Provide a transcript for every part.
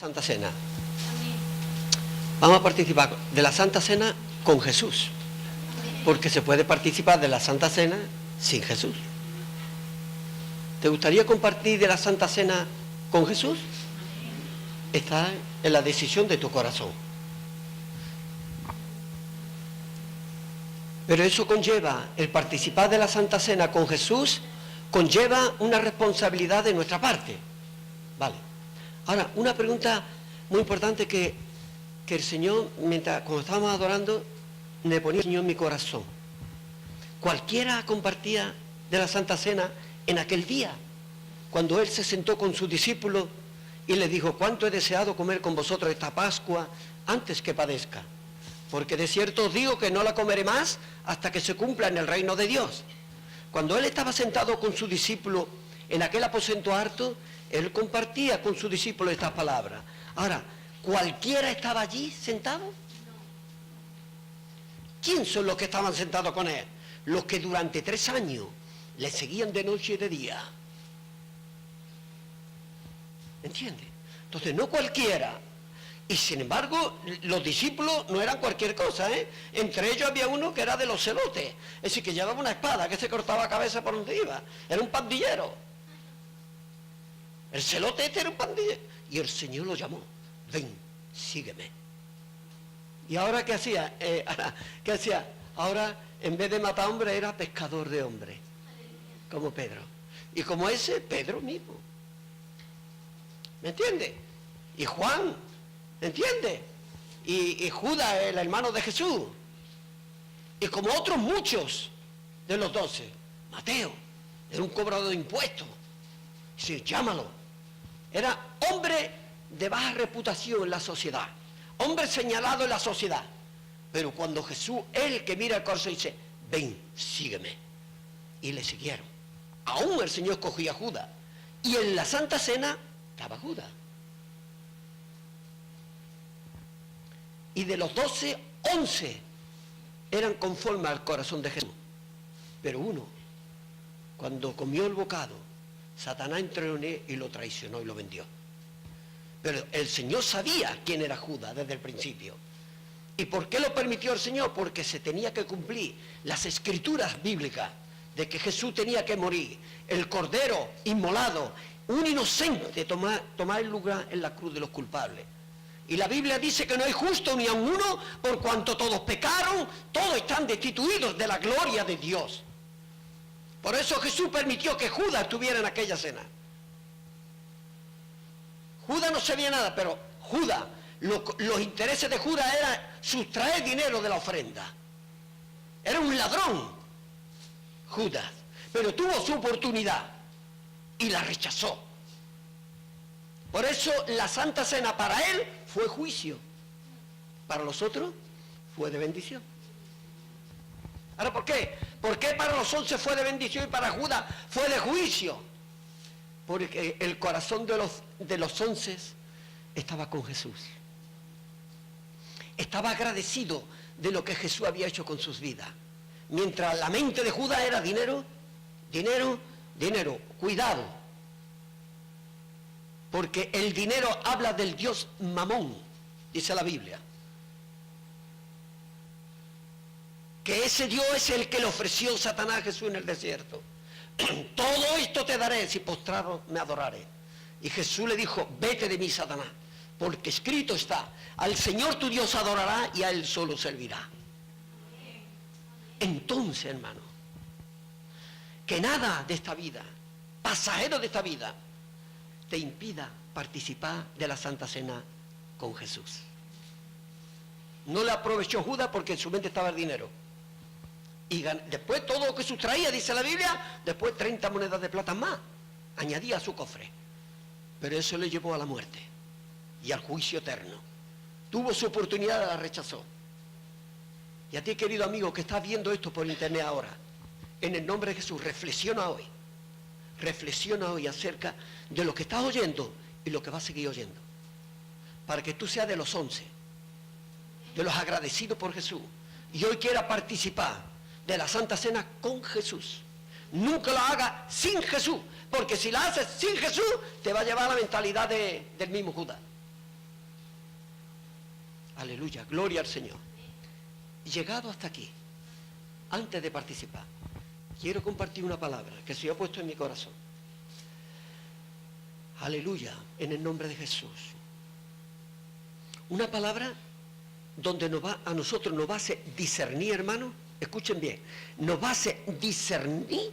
Santa Cena. Vamos a participar de la Santa Cena con Jesús, porque se puede participar de la Santa Cena sin Jesús. ¿Te gustaría compartir de la Santa Cena con Jesús? Está en la decisión de tu corazón. Pero eso conlleva, el participar de la Santa Cena con Jesús, conlleva una responsabilidad de nuestra parte. Vale. Ahora, una pregunta muy importante que el Señor, cuando estábamos adorando, me ponía el Señor en mi corazón. Cualquiera compartía de la Santa Cena en aquel día, cuando Él se sentó con sus discípulos y les dijo: cuánto he deseado comer con vosotros esta Pascua antes que padezca, porque de cierto os digo que no la comeré más hasta que se cumpla en el reino de Dios. Cuando Él estaba sentado con sus discípulos en aquel aposento harto, Él compartía con sus discípulos estas palabras. Ahora, ¿cualquiera estaba allí sentado? ¿Quién son los que estaban sentados con Él? Los que durante 3 años le seguían de noche y de día. ¿Entiendes? Entonces, no cualquiera. Y sin embargo, los discípulos no eran cualquier cosa, ¿eh? Entre ellos había uno que era de los celotes, es decir, que llevaba una espada, que se cortaba cabeza por donde iba. Era un pandillero. El celote este era un pandillero. Y el Señor lo llamó: ven, sígueme. ¿Y ahora qué hacía? ¿Qué hacía? Ahora, en vez de matar hombres, era pescador de hombres, como Pedro. Y como ese, Pedro mismo. ¿Me entiende? Y Juan, ¿me entiende? Y Judas, el hermano de Jesús. Y como otros muchos de los 12. Mateo, era un cobrador de impuestos. Sí, llámalo. Era hombre de baja reputación en la sociedad. Hombre señalado en la sociedad. Pero cuando Jesús, él que mira el corazón, dice: ven, sígueme. Y le siguieron. Aún el Señor escogía a Judas. Y en la Santa Cena estaba Judas. Y de los 12, 11 eran conformes al corazón de Jesús. Pero uno, cuando comió el bocado, Satanás entró en él y lo traicionó y lo vendió. Pero el Señor sabía quién era Judas desde el principio. ¿Y por qué lo permitió el Señor? Porque se tenía que cumplir las escrituras bíblicas de que Jesús tenía que morir. El cordero inmolado, un inocente, tomar el lugar en la cruz de los culpables. Y la Biblia dice que no hay justo ni a uno, por cuanto todos pecaron, todos están destituidos de la gloria de Dios. Por eso Jesús permitió que Judas estuviera en aquella cena. Judas no sabía nada, pero Judas, los intereses de Judas eran sustraer dinero de la ofrenda. Era un ladrón, Judas, pero tuvo su oportunidad y la rechazó. Por eso la Santa Cena para él fue juicio, para los otros fue de bendición. Ahora, ¿por qué? ¿Por qué para los 11 fue de bendición y para Judas fue de juicio? Porque el corazón de los 11 estaba con Jesús. Estaba agradecido de lo que Jesús había hecho con sus vidas. Mientras la mente de Judas era dinero, dinero, dinero. Cuidado. Porque el dinero habla del Dios Mamón, dice la Biblia. Que ese Dios es el que le ofreció Satanás a Jesús en el desierto. Todo esto te daré si postrado me adoraré. Y Jesús le dijo: vete de mí, Satanás, porque escrito está: al Señor tu Dios adorará y a Él solo servirá. Entonces, hermano, que nada de esta vida, pasajero de esta vida, te impida participar de la Santa Cena con Jesús. No le aprovechó Judas porque en su mente estaba el dinero. Y después todo lo que sustraía, dice la Biblia, después 30 monedas de plata más, añadía a su cofre. Pero eso le llevó a la muerte y al juicio eterno. Tuvo su oportunidad y la rechazó. Y a ti, querido amigo, que estás viendo esto por internet ahora, en el nombre de Jesús, reflexiona hoy acerca de lo que estás oyendo y lo que vas a seguir oyendo, para que tú seas de los 11, de los agradecidos por Jesús, y hoy quiera participar de la Santa Cena con Jesús. Nunca lo hagas sin Jesús, porque si la haces sin Jesús te va a llevar a la mentalidad del mismo Judas. Aleluya, gloria al Señor. Llegado hasta aquí, antes de participar, quiero compartir una palabra que el Señor ha puesto en mi corazón. Aleluya, en el nombre de Jesús. Una palabra donde a nosotros nos va a hacer discernir, hermano. Escuchen bien, nos va a hacer discernir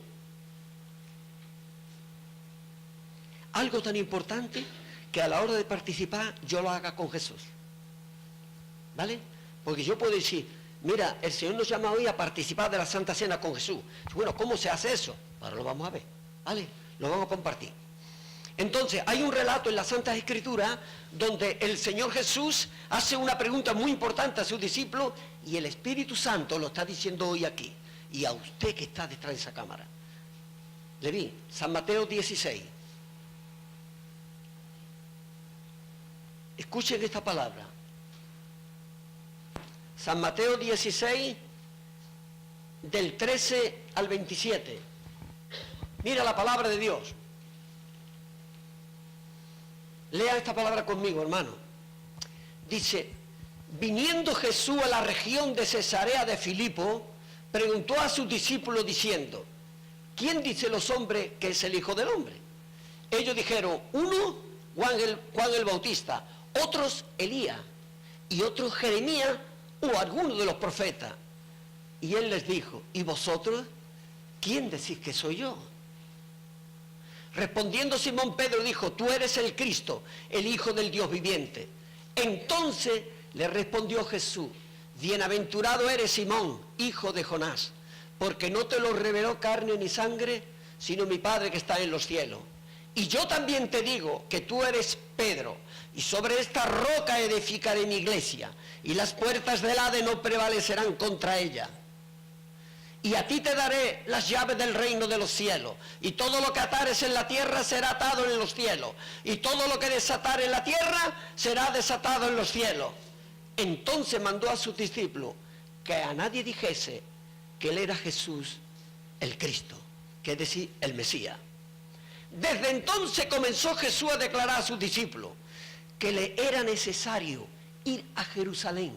algo tan importante que a la hora de participar yo lo haga con Jesús. ¿Vale? Porque yo puedo decir, mira, el Señor nos llama hoy a participar de la Santa Cena con Jesús. Bueno, ¿cómo se hace eso? Ahora lo vamos a ver, ¿vale? Lo vamos a compartir. Entonces, hay un relato en las Santas Escrituras donde el Señor Jesús hace una pregunta muy importante a sus discípulos y el Espíritu Santo lo está diciendo hoy aquí. Y a usted que está detrás de esa cámara. Leví, San Mateo 16. Escuchen esta palabra. San Mateo 16, del 13 al 27. Mira la palabra de Dios. Lea esta palabra conmigo, hermano. Dice, viniendo Jesús a la región de Cesarea de Filipo, preguntó a sus discípulos diciendo, ¿quién dice los hombres que es el Hijo del Hombre? Ellos dijeron, uno, Juan el Bautista, otros Elías, y otros Jeremías, o alguno de los profetas. Y él les dijo, ¿y vosotros? ¿Quién decís que soy yo? Respondiendo Simón Pedro dijo, tú eres el Cristo, el Hijo del Dios viviente. Entonces le respondió Jesús, bienaventurado eres Simón, hijo de Jonás, porque no te lo reveló carne ni sangre, sino mi Padre que está en los cielos. Y yo también te digo que tú eres Pedro, y sobre esta roca edificaré mi iglesia, y las puertas del Hades no prevalecerán contra ella. Y a ti te daré las llaves del reino de los cielos, y todo lo que atares en la tierra será atado en los cielos, y todo lo que desatar en la tierra será desatado en los cielos. Entonces mandó a sus discípulos que a nadie dijese que él era Jesús el Cristo, que es decir, el Mesías. Desde entonces comenzó Jesús a declarar a sus discípulos que le era necesario ir a Jerusalén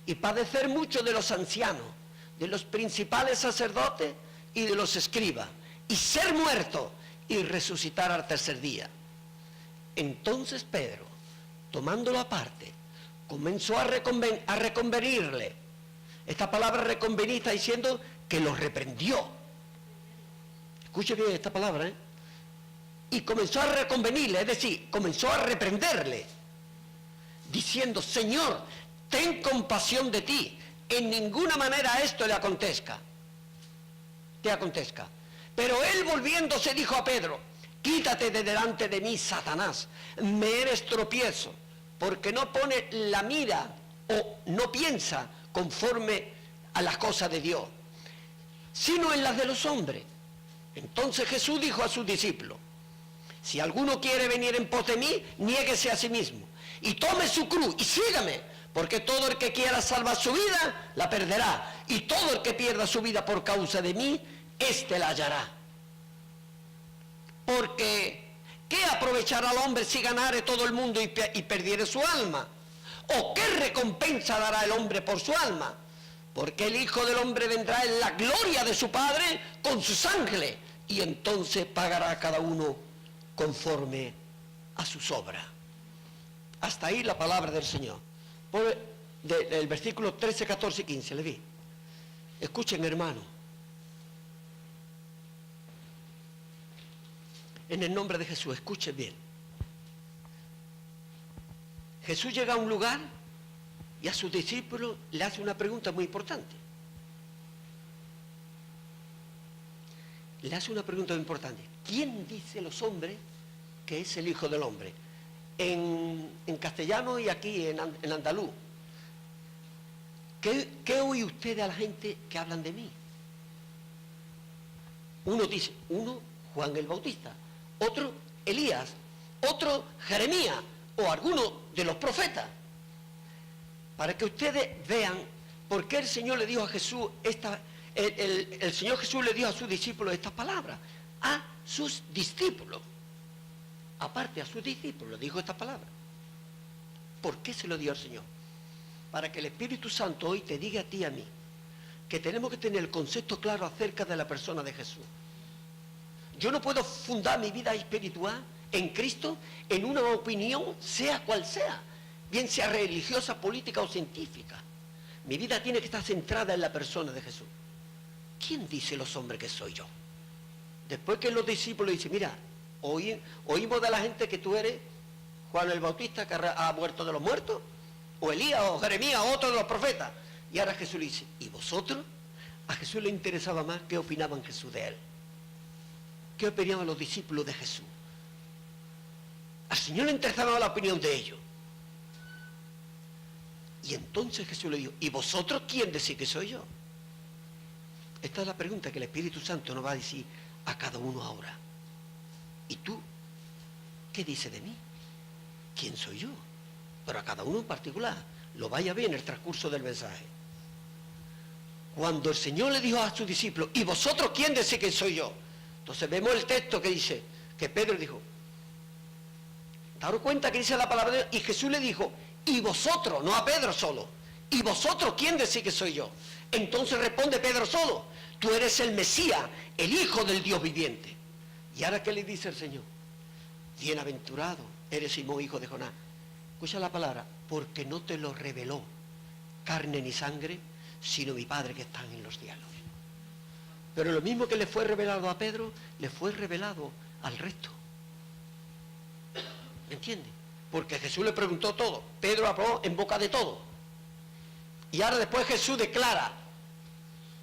y padecer mucho de los ancianos, de los principales sacerdotes y de los escribas, y ser muerto y resucitar al tercer día. Entonces Pedro, tomándolo aparte, comenzó a reconvenirle. Esta palabra reconvenir está diciendo que lo reprendió. Escuche bien esta palabra, Y comenzó a reconvenirle, es decir, comenzó a reprenderle, diciendo, Señor, ten compasión de ti, en ninguna manera esto le acontezca. Te acontezca. Pero él volviéndose dijo a Pedro, quítate de delante de mí, Satanás, me eres tropiezo, porque no pone la mira o no piensa conforme a las cosas de Dios, sino en las de los hombres. Entonces Jesús dijo a sus discípulos, si alguno quiere venir en pos de mí, niéguese a sí mismo y tome su cruz y sígame, porque todo el que quiera salvar su vida, la perderá, y todo el que pierda su vida por causa de mí, éste la hallará. Porque, ¿qué aprovechará al hombre si ganare todo el mundo y perdiere su alma? ¿O qué recompensa dará el hombre por su alma? Porque el Hijo del Hombre vendrá en la gloria de su Padre con sus ángeles, y entonces pagará a cada uno conforme a sus obras. Hasta ahí la palabra del Señor. Del versículo 13, 14 y 15, le vi. Escuchen, hermano. En el nombre de Jesús, escuchen bien. Jesús llega a un lugar y a sus discípulos le hace una pregunta muy importante. Le hace una pregunta muy importante. ¿Quién dice los hombres que es el Hijo del Hombre? En castellano y aquí en andaluz. ¿Qué oye usted a la gente que hablan de mí? Uno dice, Juan el Bautista, otro Elías, otro Jeremías o alguno de los profetas. Para que ustedes vean por qué el Señor le dijo a Jesús el Señor Jesús le dijo a sus discípulos estas palabras. A sus discípulos. Aparte a sus discípulos le dijo estas palabras. ¿Por qué se lo dio al Señor? para que el Espíritu Santo hoy te diga a ti y a mí que tenemos que tener el concepto claro acerca de la persona de Jesús. Yo no puedo fundar mi vida espiritual en Cristo en una opinión, sea cual sea, bien sea religiosa, política o científica. Mi vida tiene que estar centrada en la persona de Jesús. ¿Quién dice los hombres que soy yo? Después que los discípulos dicen, mira, oímos de la gente que tú eres Juan el Bautista, que ha muerto de los muertos, o Elías, o Jeremías, o otro de los profetas. Y ahora Jesús le dice, ¿y vosotros? A Jesús le interesaba más qué opinaban Jesús de él. ¿Qué opinaban los discípulos de Jesús? Al Señor le interesaba la opinión de ellos. Y entonces Jesús le dijo, ¿y vosotros quién decís que soy yo? Esta es la pregunta que el Espíritu Santo nos va a decir a cada uno ahora. ¿Y tú? ¿Qué dice de mí? ¿Quién soy yo? Pero a cada uno en particular. Lo vaya a ver en el transcurso del mensaje. Cuando el Señor le dijo a sus discípulos, ¿y vosotros quién decís que soy yo? Entonces vemos el texto que dice, que Pedro dijo, daros cuenta que dice la palabra de Dios, y Jesús le dijo, ¿y vosotros? No a Pedro solo. ¿Y vosotros quién decís que soy yo? Entonces responde Pedro solo, tú eres el Mesías, el Hijo del Dios viviente. ¿Y ahora qué le dice el Señor? Bienaventurado eres Simón, hijo de Jonás. Escucha la palabra, porque no te lo reveló carne ni sangre, sino mi Padre que está en los cielos. Pero lo mismo que le fue revelado a Pedro, le fue revelado al resto. ¿Me entiendes? Porque Jesús le preguntó todo. Pedro habló en boca de todo. Y ahora después Jesús declara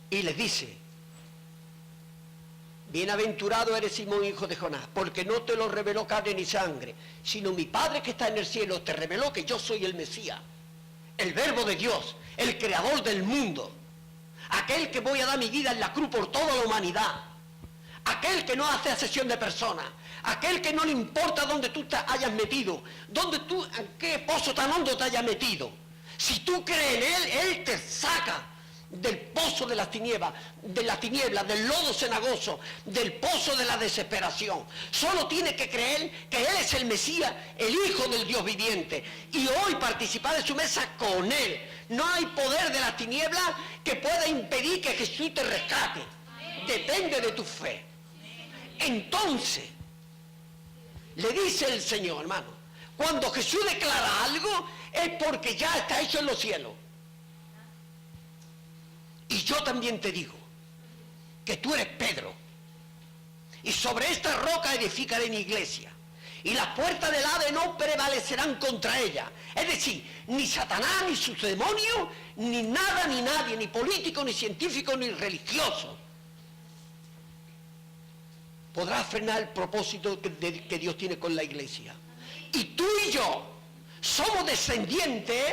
y les dice, bienaventurado eres Simón, hijo de Jonás, porque no te lo reveló carne ni sangre, sino mi Padre que está en el cielo te reveló que yo soy el Mesías, el Verbo de Dios, el Creador del mundo, aquel que voy a dar mi vida en la cruz por toda la humanidad, aquel que no hace acepción de personas, aquel que no le importa dónde tú te hayas metido, en qué pozo tan hondo te hayas metido. Si tú crees en Él, Él te saca del pozo de las tinieblas, del lodo cenagoso, del pozo de la desesperación. Solo tiene que creer que Él es el Mesías, el Hijo del Dios viviente, y hoy participar de su mesa con Él. No hay poder de las tinieblas que pueda impedir que Jesús te rescate. Depende de tu fe. Entonces, le dice el Señor, hermano, cuando Jesús declara algo, es porque ya está hecho en los cielos. Y yo también te digo que tú eres Pedro, y sobre esta roca edificaré mi iglesia, y las puertas del Hades no prevalecerán contra ella. Es decir, ni Satanás, ni sus demonios, ni nada, ni nadie, ni político, ni científico, ni religioso, podrá frenar el propósito que Dios tiene con la iglesia. Y tú y yo somos descendientes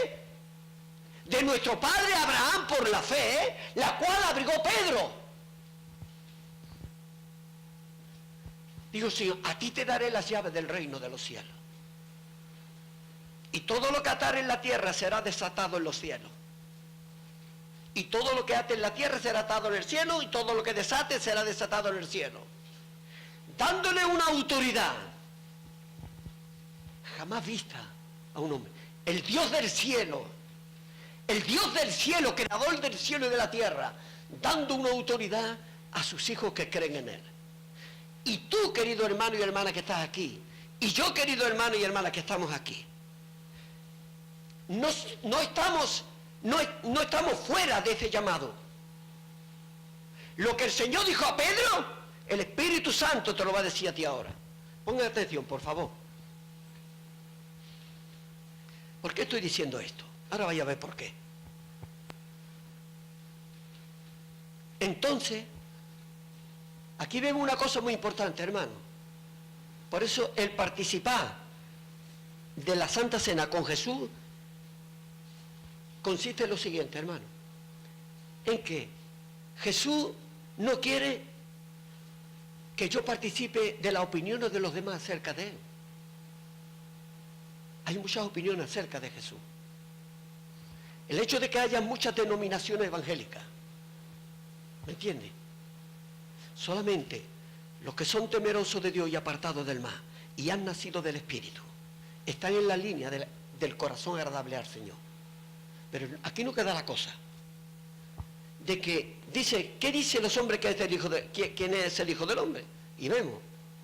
de nuestro padre Abraham por la fe, la cual abrigó Pedro. Digo, Señor, a ti te daré las llaves del reino de los cielos. Y todo lo que atar en la tierra será desatado en los cielos. Y todo lo que ate en la tierra será atado en el cielo, y todo lo que desate será desatado en el cielo. Dándole una autoridad jamás vista a un hombre. El Dios del cielo, creador del cielo y de la tierra, dando una autoridad a sus hijos que creen en Él. Y tú, querido hermano y hermana que estás aquí, y yo, querido hermano y hermana que estamos aquí, no estamos fuera de ese llamado. Lo que el Señor dijo a Pedro, el Espíritu Santo te lo va a decir a ti ahora. Pongan atención, por favor. ¿Por qué estoy diciendo esto? Ahora vaya a ver por qué. Entonces, aquí vemos una cosa muy importante, hermano. Por eso el participar de la Santa Cena con Jesús consiste en lo siguiente, hermano. En que Jesús no quiere que yo participe de las opiniones de los demás acerca de Él. Hay muchas opiniones acerca de Jesús. El hecho de que haya muchas denominaciones evangélicas, ¿me entiende? Solamente los que son temerosos de Dios y apartados del mal y han nacido del Espíritu están en la línea del corazón agradable al Señor. Pero aquí no queda la cosa. De que dice, ¿qué dicen los hombres que es el hijo de, quién es el hijo del hombre? Y vemos,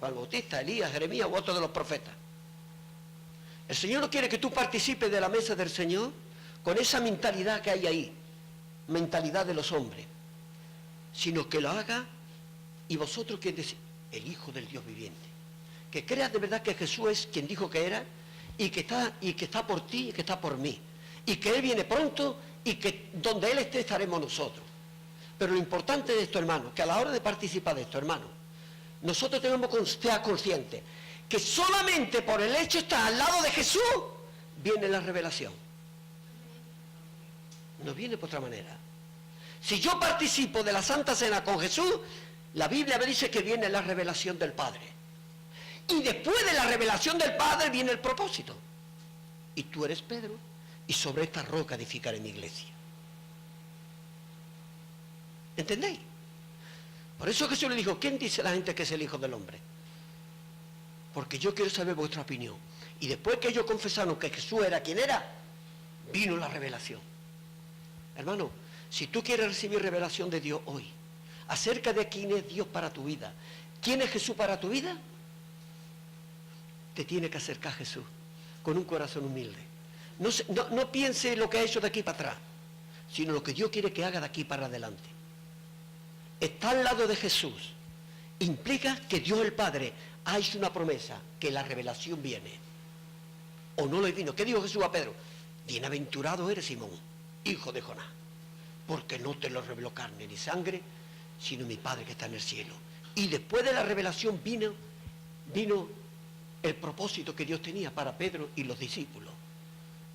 Juan Bautista, Elías, Jeremías u otros de los profetas. El Señor no quiere que tú participes de la mesa del Señor con esa mentalidad que hay ahí, mentalidad de los hombres, sino que lo haga, y vosotros que decís, el Hijo del Dios viviente, que creas de verdad que Jesús es quien dijo que era, y que está por ti y que está por mí, y que Él viene pronto, y que donde Él esté estaremos nosotros. Pero lo importante de esto, hermano, que a la hora de participar de esto, hermano, nosotros tenemos que estar conscientes que solamente por el hecho de estar al lado de Jesús viene la revelación. No viene por otra manera. Si yo participo de la Santa Cena con Jesús, la Biblia me dice que viene la revelación del Padre. Y después de la revelación del Padre viene el propósito. Y tú eres Pedro, y sobre esta roca edificaré mi iglesia. ¿Entendéis? Por eso Jesús le dijo, ¿quién dice la gente que es el Hijo del Hombre? Porque yo quiero saber vuestra opinión. Y después que ellos confesaron que Jesús era quien era, vino la revelación. Hermano, si tú quieres recibir revelación de Dios hoy, acerca de quién es Dios para tu vida, quién es Jesús para tu vida, te tiene que acercar a Jesús con un corazón humilde. No piense lo que ha hecho de aquí para atrás, sino lo que Dios quiere que haga de aquí para adelante. Está al lado de Jesús implica que Dios el Padre ha hecho una promesa, que la revelación viene. O no lo vino. ¿Qué dijo Jesús a Pedro? Bienaventurado eres, Simón, hijo de Jonás, porque no te lo reveló carne ni sangre, sino mi Padre que está en el cielo. Y después de la revelación vino el propósito que Dios tenía para Pedro y los discípulos.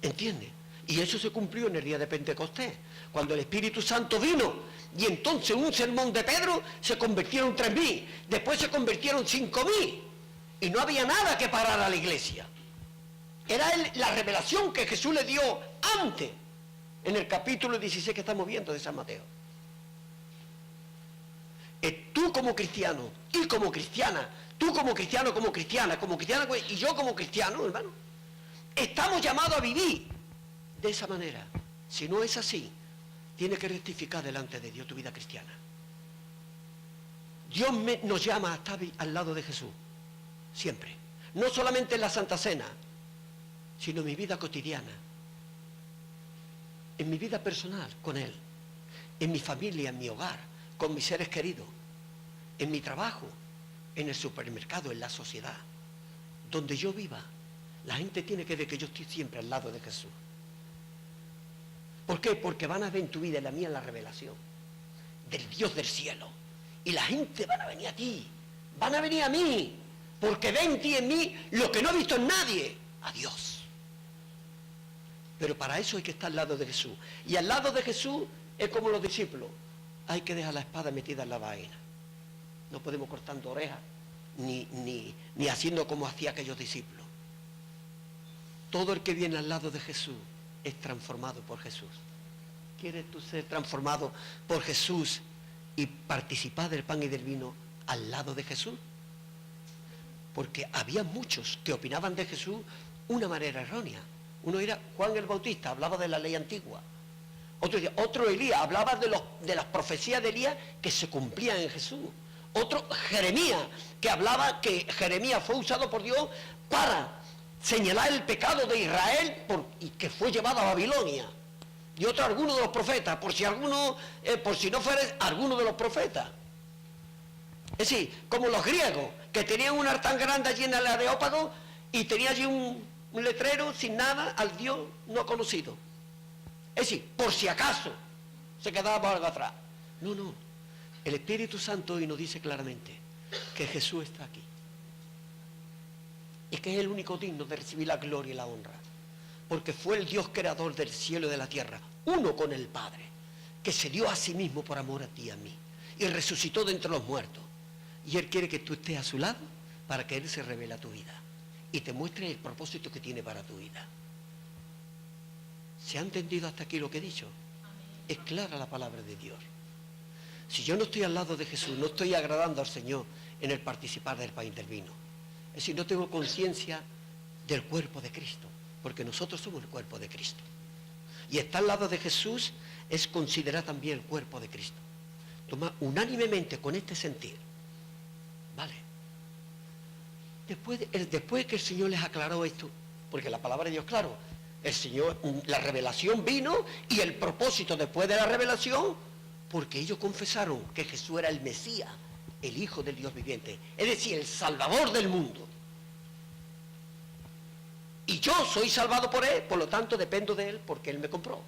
¿Entiendes? Y eso se cumplió en el día de Pentecostés, cuando el Espíritu Santo vino, y entonces un sermón de Pedro se convirtieron 3.000, después se convirtieron 5.000, y no había nada que parar a la iglesia. Era la revelación que Jesús le dio antes, en el capítulo 16 que estamos viendo de San Mateo. Tú como cristiano, y como cristiana, tú como cristiano, como cristiana, y yo como cristiano, hermano, estamos llamados a vivir de esa manera. Si no es así, tienes que rectificar delante de Dios tu vida cristiana. Dios nos llama a estar al lado de Jesús, siempre. No solamente en la Santa Cena, sino en mi vida cotidiana, en mi vida personal con Él, en mi familia, en mi hogar, con mis seres queridos, en mi trabajo, en el supermercado, en la sociedad, donde yo viva. La gente tiene que ver que yo estoy siempre al lado de Jesús. ¿Por qué? Porque van a ver en tu vida y la mía la revelación del Dios del cielo. Y la gente van a venir a ti, van a venir a mí, porque ven en ti y en mí lo que no he visto en nadie, a Dios. Pero para eso hay que estar al lado de Jesús. Y al lado de Jesús es como los discípulos. Hay que dejar la espada metida en la vaina. No podemos cortando orejas, ni haciendo como hacía aquellos discípulos. Todo el que viene al lado de Jesús es transformado por Jesús. ¿Quieres tú ser transformado por Jesús y participar del pan y del vino al lado de Jesús? Porque había muchos que opinaban de Jesús una manera errónea. Uno era Juan el Bautista, hablaba de la ley antigua. Otro Elías, hablaba de las profecías de Elías que se cumplían en Jesús. Otro Jeremías, que hablaba que Jeremías fue usado por Dios para señalar el pecado de Israel y que fue llevado a Babilonia. Y otro, alguno de los profetas, por si no fuera alguno de los profetas. Es decir, como los griegos, que tenían un altar grande allí en el Areópago y tenía allí un letrero sin nada al Dios no conocido. Es decir, por si acaso se quedaba por algo atrás. No. El Espíritu Santo hoy nos dice claramente que Jesús está aquí. Y que es el único digno de recibir la gloria y la honra. Porque fue el Dios creador del cielo y de la tierra, uno con el Padre, que se dio a sí mismo por amor a ti y a mí. Y resucitó de entre los muertos. Y Él quiere que tú estés a su lado para que Él se revele a tu vida. Y te muestre el propósito que tiene para tu vida. ¿Se ha entendido hasta aquí lo que he dicho? Es clara la palabra de Dios. Si yo no estoy al lado de Jesús, no estoy agradando al Señor en el participar del pan y del vino. Es decir, no tengo conciencia del cuerpo de Cristo, porque nosotros somos el cuerpo de Cristo. y está al lado de Jesús es considerar también el cuerpo de Cristo. Toma unánimemente con este sentir. ¿Vale? Después que el Señor les aclaró esto, porque la palabra de Dios, claro, el Señor, la revelación vino y el propósito después de la revelación, porque ellos confesaron que Jesús era el Mesías, el Hijo del Dios viviente, es decir, el Salvador del mundo. Y yo soy salvado por Él, por lo tanto dependo de Él porque Él me compró.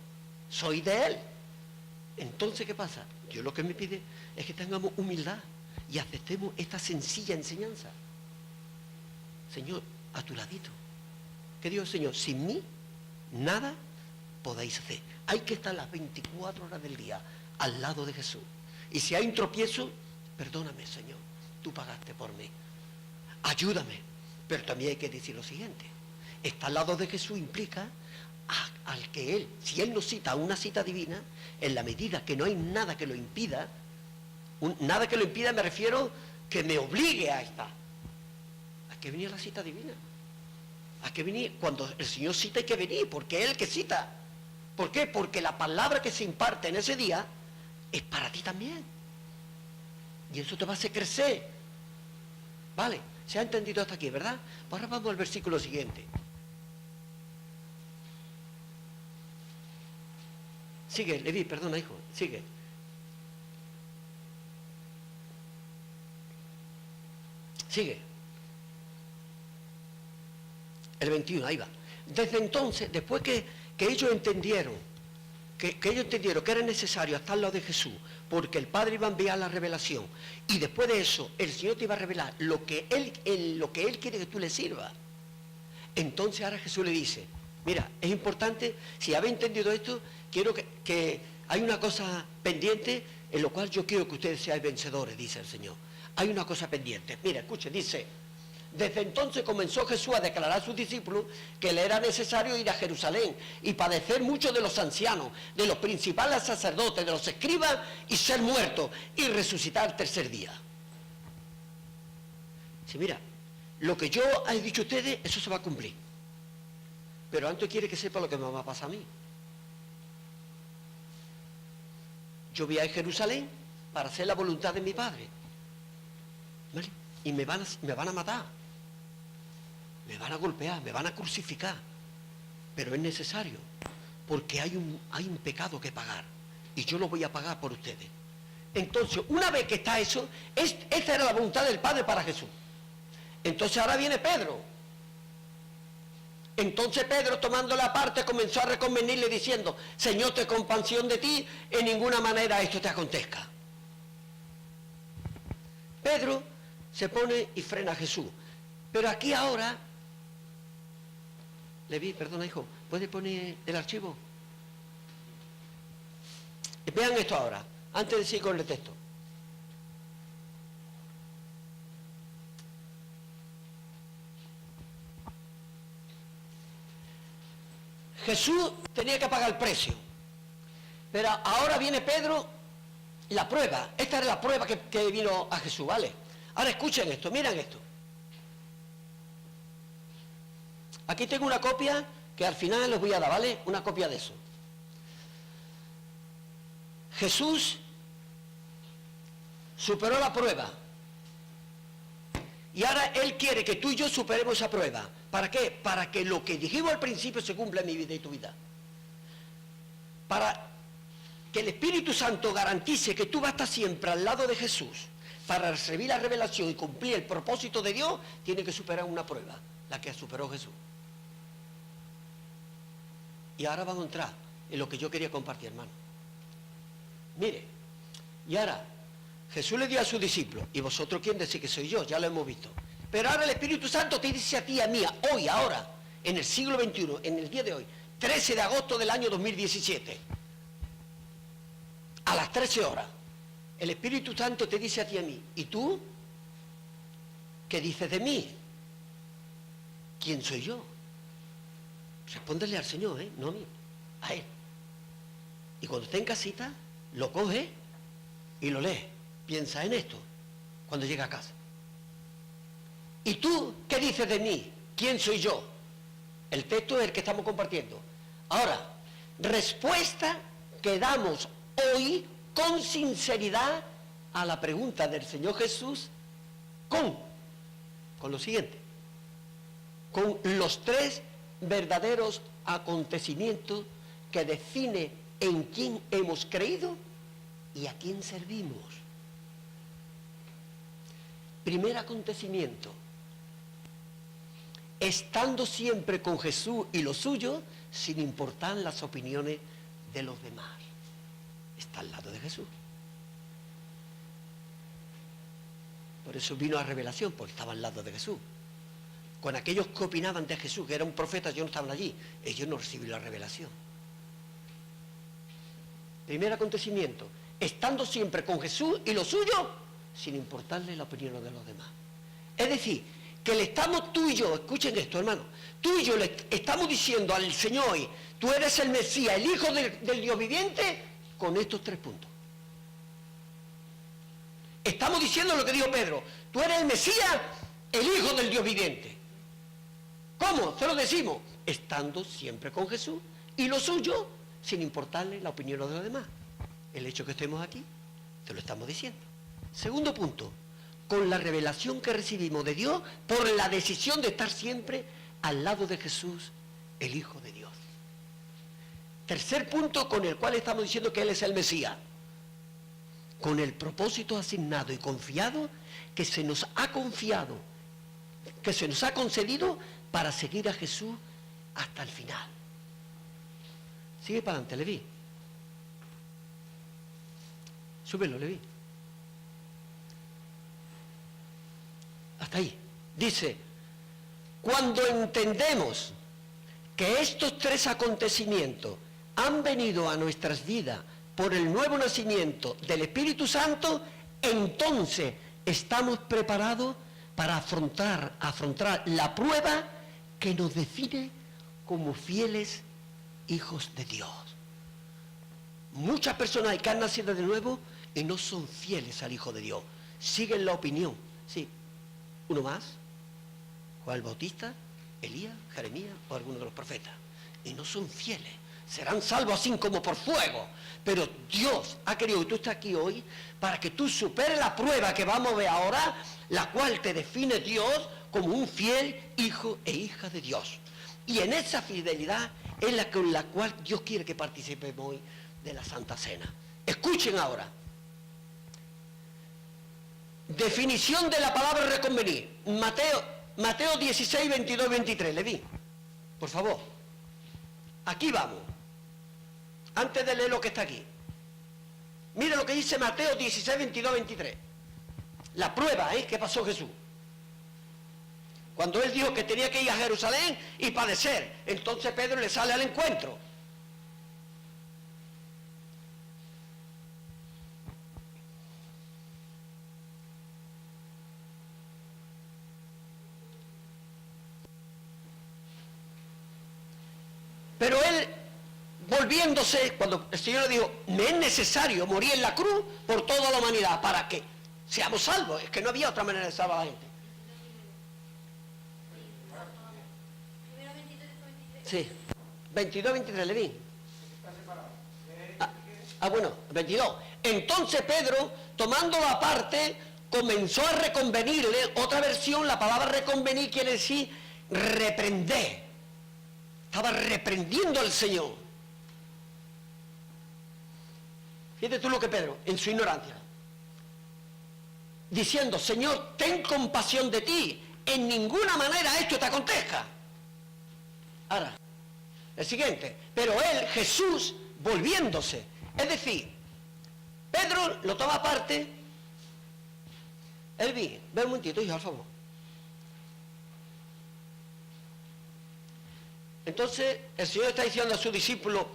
Soy de Él. Entonces, ¿qué pasa? Dios lo que me pide es que tengamos humildad y aceptemos esta sencilla enseñanza. Señor, a tu ladito. ¿Qué dijo el Señor? Sin mí, nada podéis hacer. Hay que estar las 24 horas del día al lado de Jesús. Y si hay un tropiezo, perdóname, Señor, tú pagaste por mí. Ayúdame. Pero también hay que decir lo siguiente. Estar al lado de Jesús implica al que Él, si Él nos cita a una cita divina, en la medida que no hay nada que lo impida, nada que lo impida me refiero que me obligue a estar. Hay que venir a la cita divina. Hay que venir, cuando el Señor cita hay que venir, porque es el que cita. ¿Por qué? Porque la palabra que se imparte en ese día es para ti también. Y eso te va a hacer crecer. ¿Vale? ¿Se ha entendido hasta aquí, verdad? Ahora vamos al versículo siguiente. Sigue, Leví, perdona, hijo, sigue. Sigue. El 21, ahí va. Desde entonces, después que ellos entendieron, que era necesario estar al lado de Jesús, porque el Padre iba a enviar la revelación, y después de eso, el Señor te iba a revelar lo que Él quiere que tú le sirvas. Entonces ahora Jesús le dice, mira, es importante, si habéis entendido esto, quiero que hay una cosa pendiente en lo cual yo quiero que ustedes sean vencedores, dice el Señor. Hay una cosa pendiente. Mira, escuche, dice, desde entonces comenzó Jesús a declarar a sus discípulos que le era necesario ir a Jerusalén y padecer mucho de los ancianos, de los principales sacerdotes, de los escribas, y ser muerto y resucitar el tercer día. Sí, mira, lo que yo he dicho a ustedes, eso se va a cumplir. Pero antes quiere que sepa lo que me va a pasar a mí. Yo voy a Jerusalén para hacer la voluntad de mi Padre. ¿Vale? Y me van a matar. Me van a golpear, me van a crucificar. Pero es necesario, porque hay un pecado que pagar. Y yo lo voy a pagar por ustedes. Entonces, una vez que está eso, esta era la voluntad del Padre para Jesús. Entonces ahora viene Pedro. Entonces Pedro, tomando la parte, comenzó a reconvenirle diciendo, Señor, ten compasión de ti, en ninguna manera esto te acontezca. Pedro se pone y frena a Jesús. Pero aquí ahora, Leví, perdona hijo, ¿puede poner el archivo? Vean esto ahora, antes de seguir con el texto. Jesús tenía que pagar el precio. Pero ahora viene Pedro, la prueba. Esta era la prueba que vino a Jesús, ¿vale? Ahora escuchen esto, miren esto. Aquí tengo una copia que al final les voy a dar, ¿vale? Una copia de eso. Jesús superó la prueba. Y ahora Él quiere que tú y yo superemos esa prueba. ¿Para qué? Para que lo que dijimos al principio se cumpla en mi vida y tu vida. Para que el Espíritu Santo garantice que tú vas a estar siempre al lado de Jesús. Para recibir la revelación y cumplir el propósito de Dios, tiene que superar una prueba, la que superó Jesús. Y ahora vamos a entrar en lo que yo quería compartir, hermano. Mire, y ahora Jesús le dio a sus discípulos, y vosotros quién decís que soy yo, ya lo hemos visto. Pero ahora el Espíritu Santo te dice a ti y a mí, hoy, ahora, en el siglo XXI, en el día de hoy, 13 de agosto del año 2017, a las 13 horas, el Espíritu Santo te dice a ti y a mí, ¿y tú? ¿Qué dices de mí? ¿Quién soy yo? Respóndele al Señor, no a mí, a Él. Y cuando esté en casita, lo coge y lo lee. Piensa en esto cuando llega a casa. ¿Y tú qué dices de mí? ¿Quién soy yo? El texto es el que estamos compartiendo. Ahora, respuesta que damos hoy con sinceridad a la pregunta del Señor Jesús con lo siguiente, con los tres verdaderos acontecimientos que define en quién hemos creído y a quién servimos. Primer acontecimiento: estando siempre con Jesús y los suyos, sin importar las opiniones de los demás. Está al lado de Jesús. Por eso vino la revelación, porque estaba al lado de Jesús. Con aquellos que opinaban de Jesús, que era un profeta, ellos no estaban allí, ellos no recibieron la revelación. Primer acontecimiento: estando siempre con Jesús y los suyos, sin importarle la opinión de los demás. Es decir, que le estamos tú y yo, escuchen esto, hermano, tú y yo le estamos diciendo al Señor hoy: tú eres el Mesías, el Hijo del Dios viviente, con estos tres puntos. Estamos diciendo lo que dijo Pedro: tú eres el Mesías, el Hijo del Dios viviente. ¿Cómo? Se lo decimos: estando siempre con Jesús y lo suyo, sin importarle la opinión de los demás. El hecho que estemos aquí, te lo estamos diciendo. Segundo punto: con la revelación que recibimos de Dios por la decisión de estar siempre al lado de Jesús, el Hijo de Dios. Tercer punto con el cual estamos diciendo que Él es el Mesías: con el propósito asignado y confiado que se nos ha confiado, que se nos ha concedido para seguir a Jesús hasta el final. Sigue para adelante, Leví. Súbelo, Leví. Hasta ahí. Dice: cuando entendemos que estos tres acontecimientos han venido a nuestras vidas por el nuevo nacimiento del Espíritu Santo, entonces estamos preparados para afrontar la prueba que nos define como fieles hijos de Dios. Muchas personas que han nacido de nuevo y no son fieles al Hijo de Dios, siguen la opinión. Sí, uno más, Juan el Bautista, Elías, Jeremías o alguno de los profetas, y no son fieles. Serán salvos así como por fuego, pero Dios ha querido que tú estés aquí hoy para que tú superes la prueba que vamos a ver ahora, la cual te define Dios como un fiel hijo e hija de Dios. Y en esa fidelidad es la con la cual Dios quiere que participemos hoy de la Santa Cena. Escuchen ahora. Definición de la palabra reconvenir. Mateo 16, 22, 23. Leví, por favor. Aquí vamos. Antes de leer lo que está aquí. Mire lo que dice Mateo 16, 22, 23. La prueba, que pasó Jesús. Cuando Él dijo que tenía que ir a Jerusalén y padecer, entonces Pedro le sale al encuentro. Pero Él, volviéndose, cuando el Señor le dijo: me es necesario morir en la cruz por toda la humanidad, para que seamos salvos. Es que no había otra manera de salvar a la gente. Sí, 22, 23, Leví. Bueno, 22. Entonces Pedro, tomándolo aparte, comenzó a reconvenirle. Otra versión, la palabra reconvenir quiere decir reprender. Estaba reprendiendo al Señor. Fíjate tú lo que Pedro, en su ignorancia, diciendo: Señor, ten compasión de ti, en ninguna manera esto te acontezca. Ahora, el siguiente: pero él, Jesús, volviéndose, es decir, Pedro lo toma aparte. Elvi, ve un momentito, hijo, al favor. Entonces el Señor está diciendo a sus discípulos: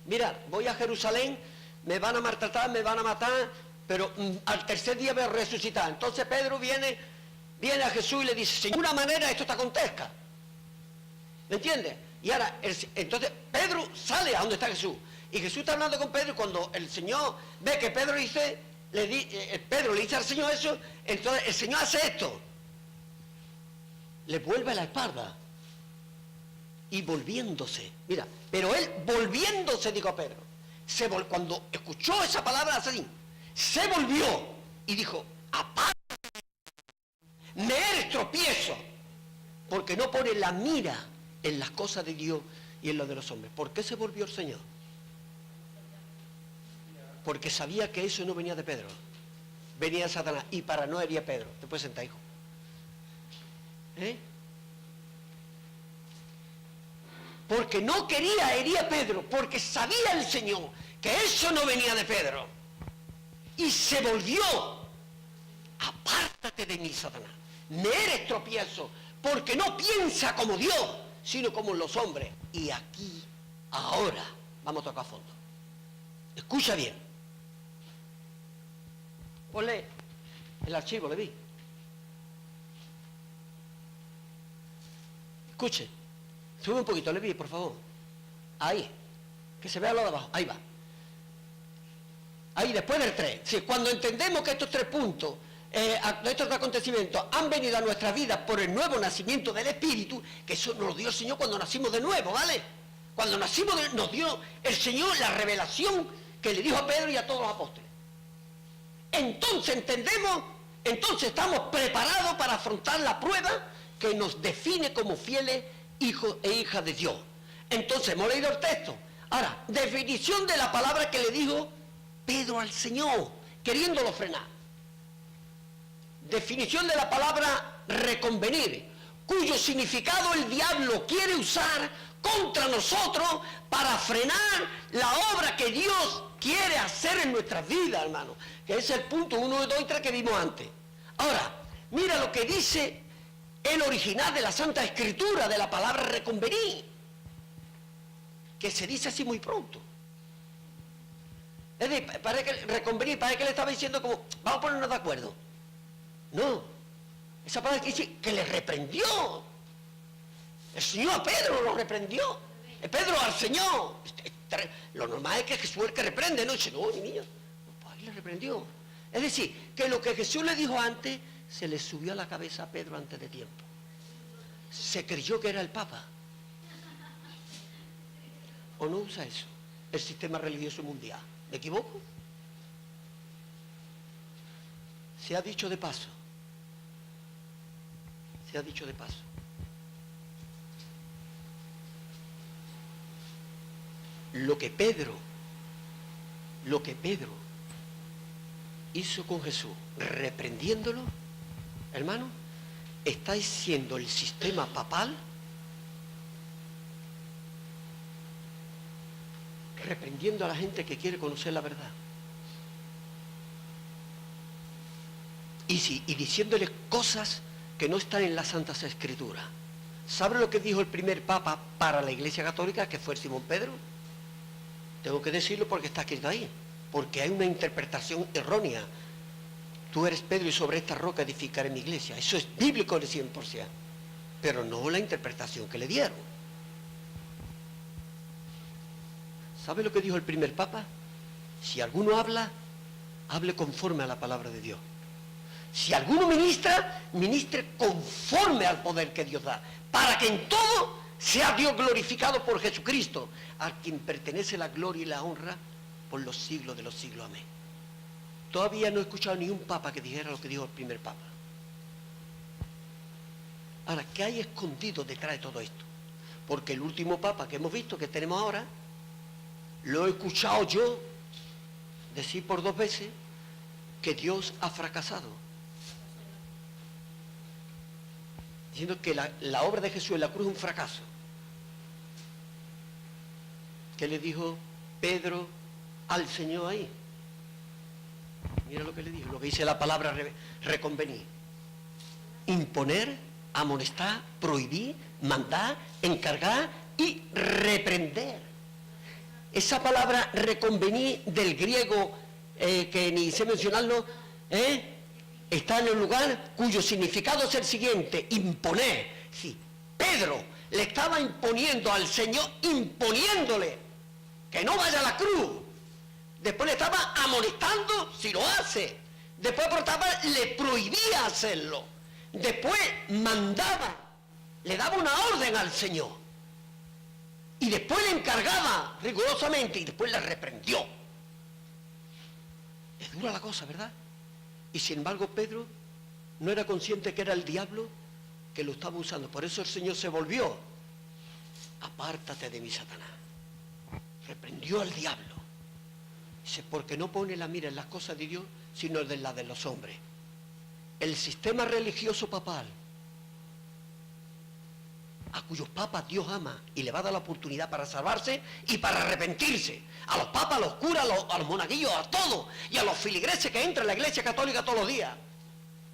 mira, voy a Jerusalén, me van a maltratar, me van a matar, pero al tercer día voy a resucitar. Entonces Pedro viene a Jesús y le dice: de ninguna manera esto te acontezca. ¿Me entiendes? Y ahora, entonces Pedro sale a donde está Jesús. Y Jesús está hablando con Pedro, y cuando el Señor ve que Pedro Pedro le dice al Señor eso, entonces el Señor hace esto. Le vuelve la espalda. Y volviéndose, mira, Pero él, volviéndose, dijo a Pedro, cuando escuchó esa palabra así, se volvió y dijo, apártate, me eres tropiezo, porque no pone la mira en las cosas de Dios y en lo de los hombres. ¿Por qué se volvió el Señor? Porque sabía que eso no venía de Pedro, venía de Satanás, y para no herir a Pedro. Te puedes sentar, hijo. Porque no quería herir a Pedro, porque sabía el Señor que eso no venía de Pedro. Y se volvió, apártate de mí, Satanás, me eres tropiezo, porque no piensa como Dios, sino como los hombres. Y aquí, ahora, vamos a tocar a fondo. Escucha bien. Ponle el archivo, le vi. Escuche. Sube un poquito, le vi, por favor. Ahí. Que se vea lo de abajo. Ahí va. Ahí, después del 3. Sí, cuando entendemos que estos 3 puntos, estos acontecimientos han venido a nuestras vidas por el nuevo nacimiento del Espíritu, que eso nos lo dio el Señor cuando nacimos de nuevo, ¿vale? Cuando nacimos, nos dio el Señor la revelación que le dijo a Pedro y a todos los apóstoles. Entonces entendemos, entonces estamos preparados para afrontar la prueba que nos define como fieles hijos e hijas de Dios. Entonces hemos leído el texto. Ahora, definición de la palabra que le dijo Pedro al Señor, queriéndolo frenar. Definición de la palabra reconvenir, cuyo significado el diablo quiere usar contra nosotros para frenar la obra que Dios quiere hacer en nuestras vidas, hermano. Que es el punto 1, 2 y 3 que vimos antes. Ahora, mira lo que dice el original de la Santa Escritura de la palabra reconvenir, que se dice así muy pronto. Es decir, parece que reconvenir, parece que le estaba diciendo como, vamos a ponernos de acuerdo. No, esa palabra que dice que le reprendió. El Señor a Pedro lo reprendió. Pedro al Señor. Lo normal es que Jesús es el que reprende, no dice, no, mi niño, pues ahí le reprendió. Es decir, que lo que Jesús le dijo antes, se le subió a la cabeza a Pedro antes de tiempo. Se creyó que era el Papa. ¿O no usa eso el sistema religioso mundial? ¿Me equivoco? Se ha dicho de paso. Se ha dicho de paso. Lo que Pedro hizo con Jesús, reprendiéndolo, hermano, estáis siendo el sistema papal reprendiendo a la gente que quiere conocer la verdad. Y diciéndoles cosas que no están en las Santas Escrituras. ¿Sabe lo que dijo el primer Papa para la Iglesia Católica, que fue el Simón Pedro? Tengo que decirlo porque está escrito ahí, porque hay una interpretación errónea. Tú eres Pedro y sobre esta roca edificaré mi iglesia. Eso es bíblico de 100%, pero no la interpretación que le dieron. ¿Sabe lo que dijo el primer Papa? Si alguno habla, hable conforme a la palabra de Dios. Si alguno ministra, ministre conforme al poder que Dios da, para que en todo sea Dios glorificado por Jesucristo, a quien pertenece la gloria y la honra por los siglos de los siglos. Amén. Todavía no he escuchado ni un papa que dijera lo que dijo el primer Papa. Ahora, ¿qué hay escondido detrás de todo esto? Porque el último Papa que hemos visto, que tenemos ahora, lo he escuchado yo decir por 2 veces que Dios ha fracasado. Diciendo que la obra de Jesús en la cruz es un fracaso. ¿Qué le dijo Pedro al Señor ahí? Mira lo que le dijo, lo que dice la palabra reconvenir. Imponer, amonestar, prohibir, mandar, encargar y reprender. Esa palabra reconvenir del griego, que ni sé mencionarlo, está en el lugar cuyo significado es el siguiente: imponer. Sí, Pedro le estaba imponiendo al Señor, imponiéndole que no vaya a la cruz. Después le estaba amonestando si lo hace. Después por otra parte le prohibía hacerlo. Después mandaba, le daba una orden al Señor. Y después le encargaba rigurosamente y después le reprendió. Es dura la cosa, ¿verdad? Y sin embargo Pedro no era consciente que era el diablo que lo estaba usando. Por eso el Señor se volvió. Apártate de mí, Satanás. Reprendió al diablo. Dice, porque no pone la mira en las cosas de Dios, sino en las de los hombres. El sistema religioso papal, a cuyos papas Dios ama y le va a dar la oportunidad para salvarse y para arrepentirse. A los papas, a los curas, a los monaguillos, a todos. Y a los filigreses que entran en la iglesia católica todos los días.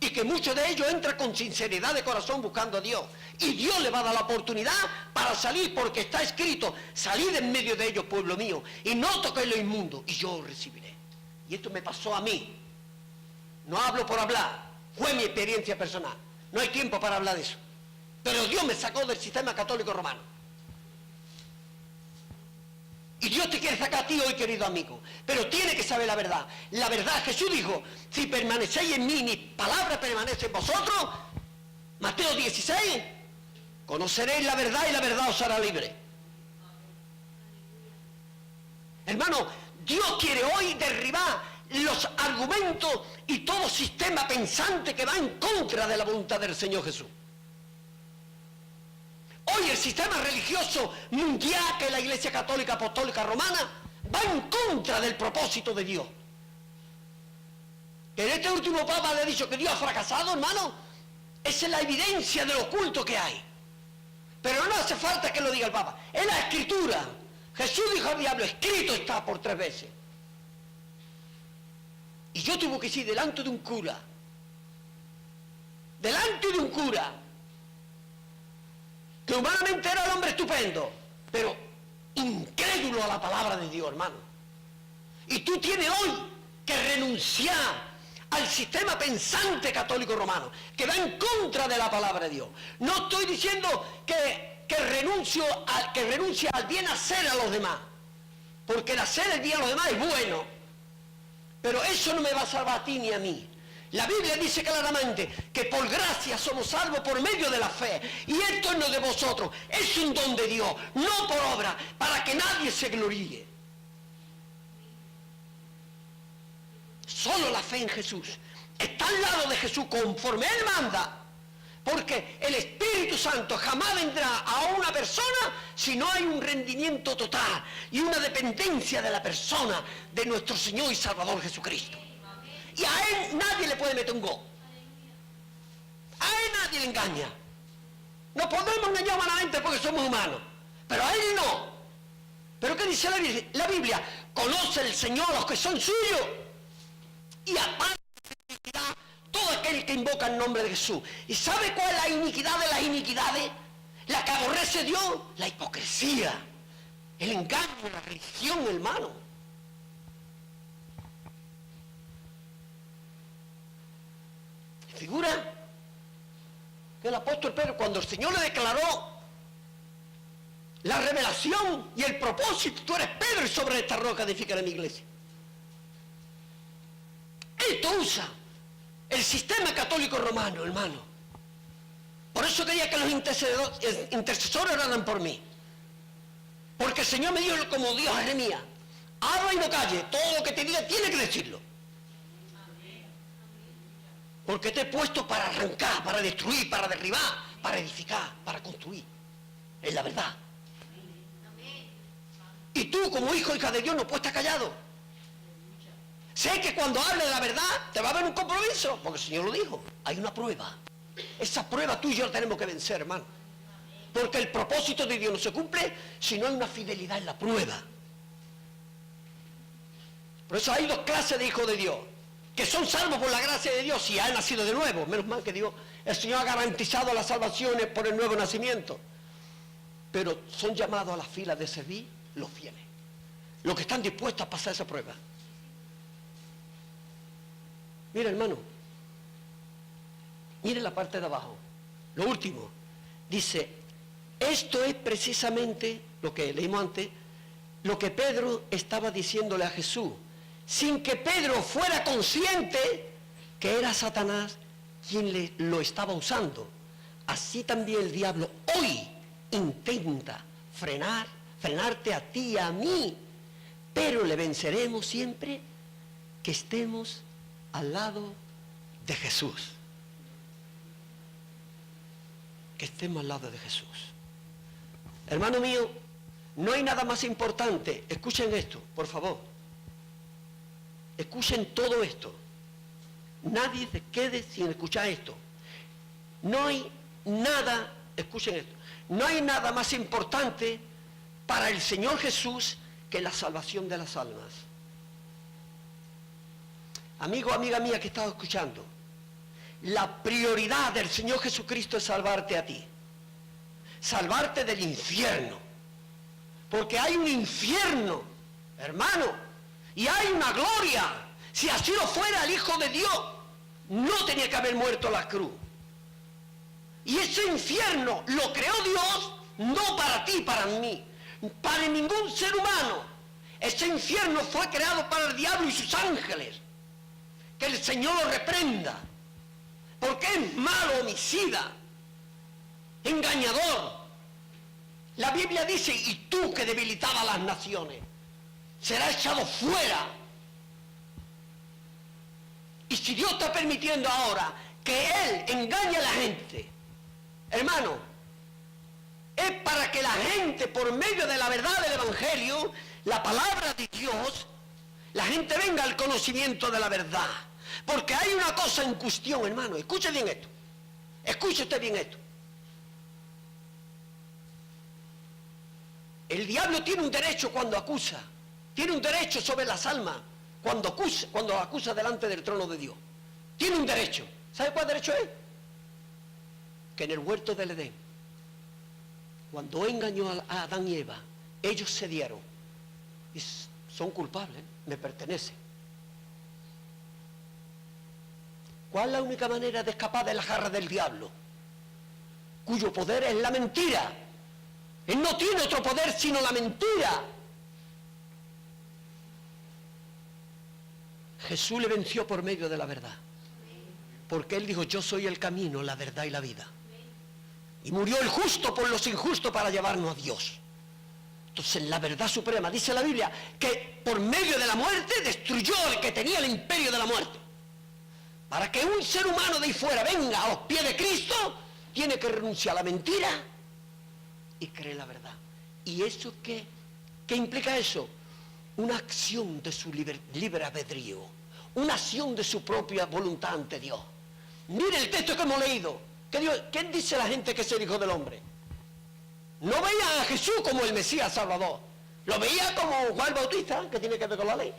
Y que muchos de ellos entran con sinceridad de corazón buscando a Dios. Y Dios le va a dar la oportunidad para salir, porque está escrito, salid en medio de ellos, pueblo mío, y no toquéis lo inmundo, y yo os recibiré. Y esto me pasó a mí. No hablo por hablar, fue mi experiencia personal. No hay tiempo para hablar de eso. Pero Dios me sacó del sistema católico romano. Y Dios te quiere sacar a ti hoy, querido amigo. Pero tiene que saber la verdad. La verdad, Jesús dijo, si permanecéis en mí, mi palabra permanece en vosotros. Mateo 16, conoceréis la verdad y la verdad os hará libre. Hermano, Dios quiere hoy derribar los argumentos y todo sistema pensante que va en contra de la voluntad del Señor Jesús. Hoy el sistema religioso mundial, que es la Iglesia Católica Apostólica Romana, va en contra del propósito de Dios. En este último Papa le ha dicho que Dios ha fracasado, hermano. Esa es la evidencia de lo oculto que hay. Pero no hace falta que lo diga el Papa. Es la Escritura. Jesús dijo al diablo, escrito está por 3 veces. Y yo tuve que ir delante de un cura. Delante de un cura. Que humanamente era un hombre estupendo, pero incrédulo a la palabra de Dios, hermano. Y tú tienes hoy que renunciar al sistema pensante católico romano, que va en contra de la palabra de Dios. No estoy diciendo que renuncie al bien hacer a los demás, porque el hacer el bien a los demás es bueno, pero eso no me va a salvar a ti ni a mí. La Biblia dice claramente que por gracia somos salvos por medio de la fe. Y esto no es de vosotros, es un don de Dios, no por obra, para que nadie se gloríe. Solo la fe en Jesús está al lado de Jesús conforme Él manda. Porque el Espíritu Santo jamás vendrá a una persona si no hay un rendimiento total y una dependencia de la persona de nuestro Señor y Salvador Jesucristo. Y a Él nadie le puede meter un go. A Él nadie le engaña. Nos podemos engañar humanamente porque somos humanos, pero a Él no. ¿Pero qué dice la Biblia? Conoce el Señor a los que son suyos y aparta de la iniquidad todo aquel que invoca el nombre de Jesús. ¿Y sabe cuál es la iniquidad de las iniquidades? La que aborrece Dios, la hipocresía, el engaño, la religión, hermano. Figura que el apóstol Pedro, cuando el Señor le declaró la revelación y el propósito, tú eres Pedro y sobre esta roca edificaré mi iglesia. Esto usa el sistema católico romano, hermano. Por eso quería que los intercesores oraran por mí. Porque el Señor me dijo, como dijo a Jeremías, habla y no calle, todo lo que te diga tiene que decirlo. Porque te he puesto para arrancar, para destruir, para derribar, para edificar, para construir. Es la verdad. Y tú, como hijo o hija de Dios, no puedes estar callado. Sé que cuando hable de la verdad, te va a haber un compromiso, porque el Señor lo dijo. Hay una prueba. Esa prueba tú y yo la tenemos que vencer, hermano. Porque el propósito de Dios no se cumple si no hay una fidelidad en la prueba. Por eso hay 2 clases de hijos de Dios. Que son salvos por la gracia de Dios si han nacido de nuevo. Menos mal que Dios, el Señor ha garantizado las salvaciones por el nuevo nacimiento. Pero son llamados a la fila de servir los fieles. Los que están dispuestos a pasar esa prueba. Mira, hermano. Mire la parte de abajo. Lo último. Dice, esto es precisamente lo que leímos antes, lo que Pedro estaba diciéndole a Jesús. Sin que Pedro fuera consciente que era Satanás quien lo estaba usando. Así también el diablo hoy intenta frenarte a ti y a mí, pero le venceremos siempre que estemos al lado de Jesús. Que estemos al lado de Jesús. Hermano mío, no hay nada más importante. Escuchen esto, por favor. Escuchen todo esto. Nadie se quede sin escuchar esto. No hay nada, escuchen esto, no hay nada más importante para el Señor Jesús que la salvación de las almas. Amigo, amiga mía que estás escuchando, la prioridad del Señor Jesucristo es salvarte a ti. Salvarte del infierno. Porque hay un infierno, hermano, y hay una gloria. Si así lo fuera el Hijo de Dios, no tenía que haber muerto en la cruz. Y ese infierno lo creó Dios, no para ti, para mí, para ningún ser humano. Ese infierno fue creado para el diablo y sus ángeles. Que el Señor lo reprenda. Porque es malo, homicida, engañador. La Biblia dice, y tú que debilitabas las naciones, será echado fuera. Y si Dios está permitiendo ahora que Él engañe a la gente, hermano, es para que la gente, por medio de la verdad del Evangelio, la palabra de Dios, la gente venga al conocimiento de la verdad. Porque hay una cosa en cuestión, hermano, escuche bien esto, escuche usted bien esto. El diablo tiene un derecho cuando acusa, tiene un derecho sobre las almas cuando acusa delante del trono de Dios. Tiene un derecho. ¿Sabe cuál derecho es? Que en el huerto del Edén, cuando engañó a Adán y Eva, ellos cedieron y son culpables, me pertenecen. ¿Cuál es la única manera de escapar de la garra del diablo? Cuyo poder es la mentira. Él no tiene otro poder sino la mentira. Jesús le venció por medio de la verdad. Porque Él dijo, yo soy el camino, la verdad y la vida. Y murió el justo por los injustos para llevarnos a Dios. Entonces la verdad suprema, dice la Biblia, que por medio de la muerte destruyó al que tenía el imperio de la muerte. Para que un ser humano de ahí fuera venga a los pies de Cristo, tiene que renunciar a la mentira y creer la verdad. ¿Y eso qué implica eso? Una acción de su libre albedrío, una acción de su propia voluntad ante Dios. Mire el texto que hemos leído. ¿Qué dice la gente que es el Hijo del Hombre? No veía a Jesús como el Mesías Salvador. Lo veía como Juan Bautista, que tiene que ver con la ley.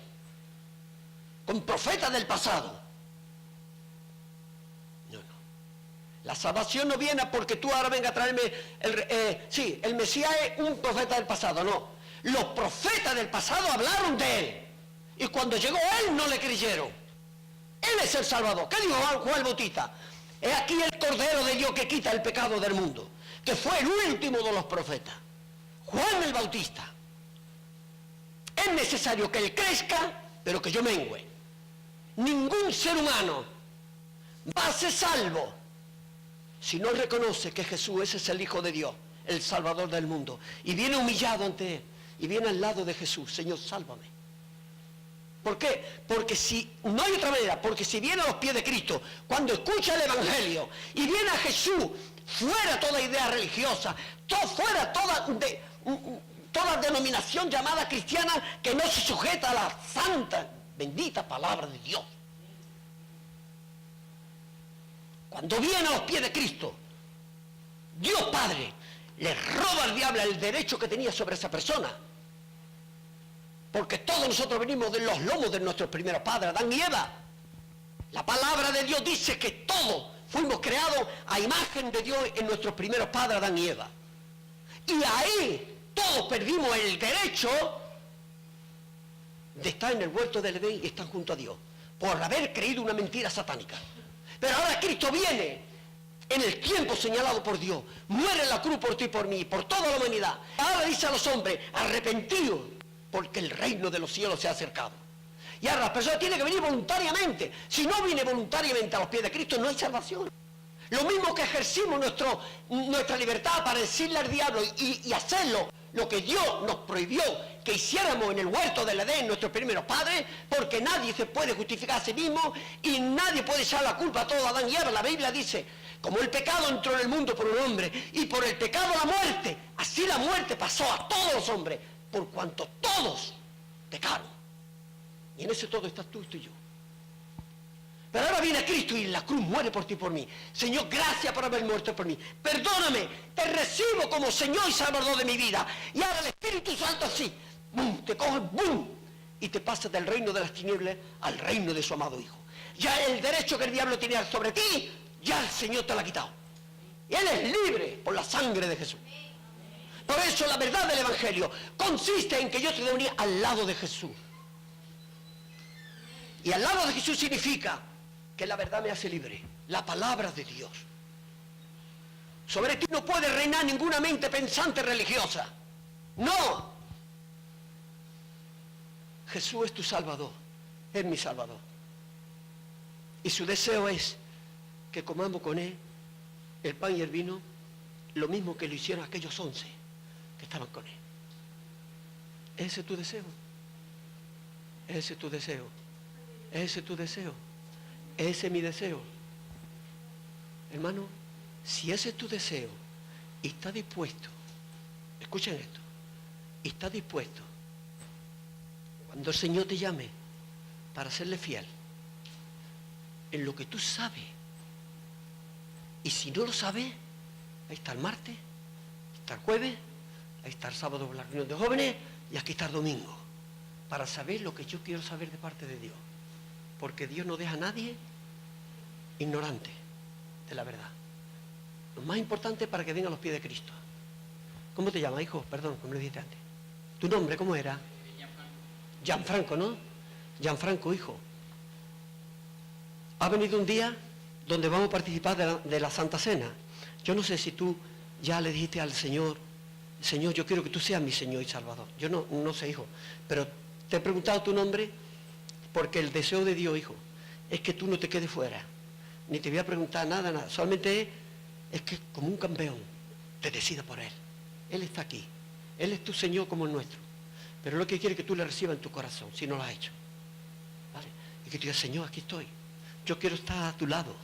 Con profetas del pasado. No. La salvación no viene porque tú ahora vengas a traerme... el Mesías es un profeta del pasado, no. Los profetas del pasado hablaron de Él. Y cuando llegó Él no le creyeron. Él es el Salvador. ¿Qué dijo Juan Bautista? Es aquí el Cordero de Dios que quita el pecado del mundo. Que fue el último de los profetas. Juan el Bautista. Es necesario que Él crezca, pero que yo mengüe. Ningún ser humano va a ser salvo si no reconoce que Jesús ese es el Hijo de Dios, el Salvador del mundo. Y viene humillado ante Él. Y viene al lado de Jesús. Señor, sálvame. ¿Por qué? Porque si, no hay otra manera, porque si viene a los pies de Cristo, cuando escucha el Evangelio, y viene a Jesús, fuera toda idea religiosa, fuera toda denominación llamada cristiana que no se sujeta a la santa, bendita palabra de Dios. Cuando viene a los pies de Cristo, Dios Padre le roba al diablo el derecho que tenía sobre esa persona. Porque todos nosotros venimos de los lomos de nuestros primeros padres, Adán y Eva. La palabra de Dios dice que todos fuimos creados a imagen de Dios en nuestros primeros padres, Adán y Eva. Y ahí todos perdimos el derecho de estar en el huerto del Edén y estar junto a Dios, por haber creído una mentira satánica. Pero ahora Cristo viene en el tiempo señalado por Dios, muere en la cruz por ti y por mí, por toda la humanidad. Ahora dice a los hombres, arrepentidos, porque el reino de los cielos se ha acercado. Y ahora las personas tienen que venir voluntariamente. Si no viene voluntariamente a los pies de Cristo, no hay salvación. Lo mismo que ejercimos nuestra libertad para decirle al diablo y hacerlo lo que Dios nos prohibió que hiciéramos en el huerto del Edén, nuestros primeros padres, porque nadie se puede justificar a sí mismo y nadie puede echar la culpa a todo Adán y Eva. La Biblia dice, como el pecado entró en el mundo por un hombre y por el pecado la muerte, así la muerte pasó a todos los hombres, por cuanto todos pecaron. Y en ese todo estás tú y yo. Pero ahora viene Cristo y en la cruz muere por ti y por mí. Señor, gracias por haber muerto por mí. Perdóname, te recibo como Señor y Salvador de mi vida. Y ahora el Espíritu Santo así, ¡bum!, te coge, ¡bum!, y te pasa del reino de las tinieblas al reino de su amado Hijo. Ya el derecho que el diablo tenía sobre ti, ya el Señor te lo ha quitado. Y Él es libre por la sangre de Jesús. Por eso la verdad del Evangelio consiste en que yo te debo unir al lado de Jesús. Y al lado de Jesús significa que la verdad me hace libre. La palabra de Dios. Sobre ti no puede reinar ninguna mente pensante religiosa. No. Jesús es tu Salvador. Es mi Salvador. Y su deseo es que comamos con Él el pan y el vino, lo mismo que lo hicieron aquellos 11 que estaban con Él. Ese es tu deseo. Ese es tu deseo. Ese es tu deseo. Ese es mi deseo. Hermano, si ese es tu deseo y estás dispuesto, escuchen esto, y estás dispuesto, cuando el Señor te llame para serle fiel en lo que tú sabes, y si no lo sabes, ahí está el martes, ahí está el jueves, ahí está el sábado por la reunión de jóvenes, y aquí está el domingo, para saber lo que yo quiero saber de parte de Dios. Porque Dios no deja a nadie ignorante de la verdad. Lo más importante es para que venga a los pies de Cristo. ¿Cómo te llamas, hijo? Perdón, como lo dijiste antes. ¿Tu nombre cómo era? Gianfranco, ¿no? Gianfranco, hijo. Ha venido un día donde vamos a participar de la Santa Cena. Yo no sé si tú ya le dijiste al Señor, Señor, yo quiero que tú seas mi Señor y Salvador. Yo no sé, hijo, pero te he preguntado tu nombre porque el deseo de Dios, hijo, es que tú no te quedes fuera. Ni te voy a preguntar nada. Solamente es que como un campeón te decidas por Él. Él está aquí. Él es tu Señor como el nuestro. Pero lo que quiere es que tú le recibas en tu corazón, si no lo has hecho. ¿Vale? Y que tú digas, Señor, aquí estoy. Yo quiero estar a tu lado.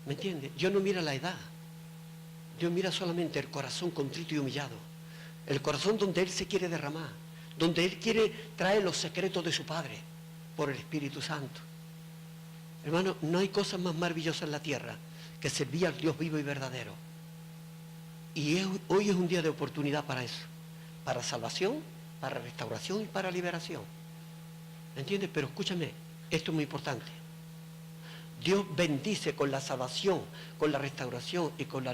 ¿Me entiendes? Dios no mira la edad. Dios mira solamente el corazón contrito y humillado. El corazón donde Él se quiere derramar. Donde Él quiere traer los secretos de su Padre por el Espíritu Santo. Hermano, no hay cosa más maravillosa en la tierra que servir al Dios vivo y verdadero. Y hoy es un día de oportunidad para eso. Para salvación, para restauración y para liberación. ¿Me entiendes? Pero escúchame, esto es muy importante. Dios bendice con la salvación, con la restauración y con la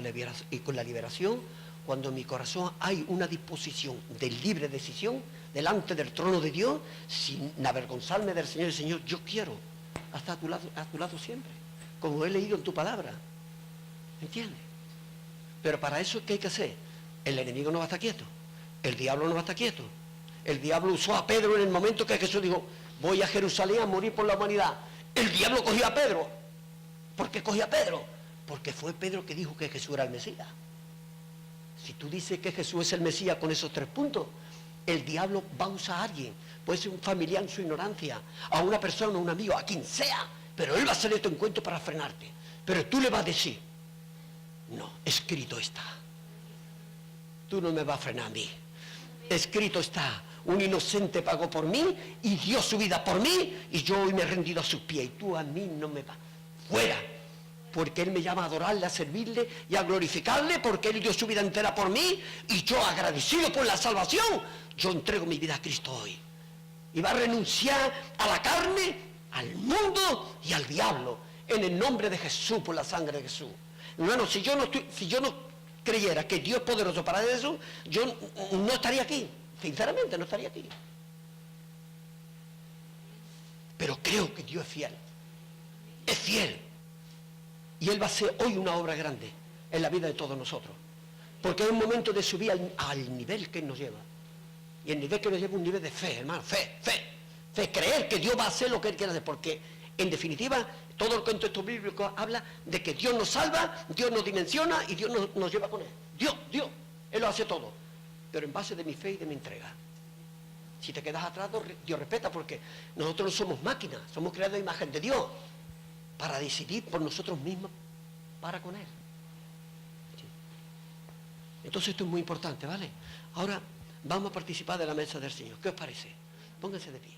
liberación cuando en mi corazón hay una disposición de libre decisión delante del trono de Dios, sin avergonzarme del Señor. Señor, yo quiero estar a tu lado siempre, como he leído en tu palabra. ¿Me entiendes? Pero para eso, ¿qué hay que hacer? El enemigo no va a estar quieto, el diablo no va a estar quieto. El diablo usó a Pedro en el momento que Jesús dijo, voy a Jerusalén a morir por la humanidad. El diablo cogió a Pedro. ¿Por qué cogió a Pedro? Porque fue Pedro que dijo que Jesús era el Mesías. Si tú dices que Jesús es el Mesías con esos 3 puntos, el diablo va a usar a alguien. Puede ser un familiar en su ignorancia, a una persona, a un amigo, a quien sea, pero él va a salir de tu encuentro para frenarte. Pero tú le vas a decir, no, escrito está. Tú no me vas a frenar a mí. Escrito está, un inocente pagó por mí y dio su vida por mí y yo hoy me he rendido a sus pies y tú a mí no me vas. Fuera, porque Él me llama a adorarle, a servirle y a glorificarle, porque Él dio su vida entera por mí y yo, agradecido por la salvación, yo entrego mi vida a Cristo hoy. Y va a renunciar a la carne, al mundo y al diablo, en el nombre de Jesús, por la sangre de Jesús. Hermano, si yo no creyera que Dios es poderoso para eso, yo no estaría aquí, sinceramente no estaría aquí. Pero creo que Dios es fiel. Es fiel. Y Él va a hacer hoy una obra grande en la vida de todos nosotros. Porque es un momento de subir al nivel que Él nos lleva. Y el nivel que nos lleva es un nivel de fe, hermano. Fe, creer que Dios va a hacer lo que Él quiere hacer. Porque, en definitiva, todo el contexto bíblico habla de que Dios nos salva, Dios nos dimensiona y Dios nos lleva con Él. Dios. Él lo hace todo, pero en base de mi fe y de mi entrega. Si te quedas atrás, Dios respeta, porque nosotros no somos máquinas, somos creados a imagen de Dios, para decidir por nosotros mismos, para con Él. ¿Sí? Entonces esto es muy importante, ¿vale? Ahora vamos a participar de la mesa del Señor. ¿Qué os parece? Pónganse de pie.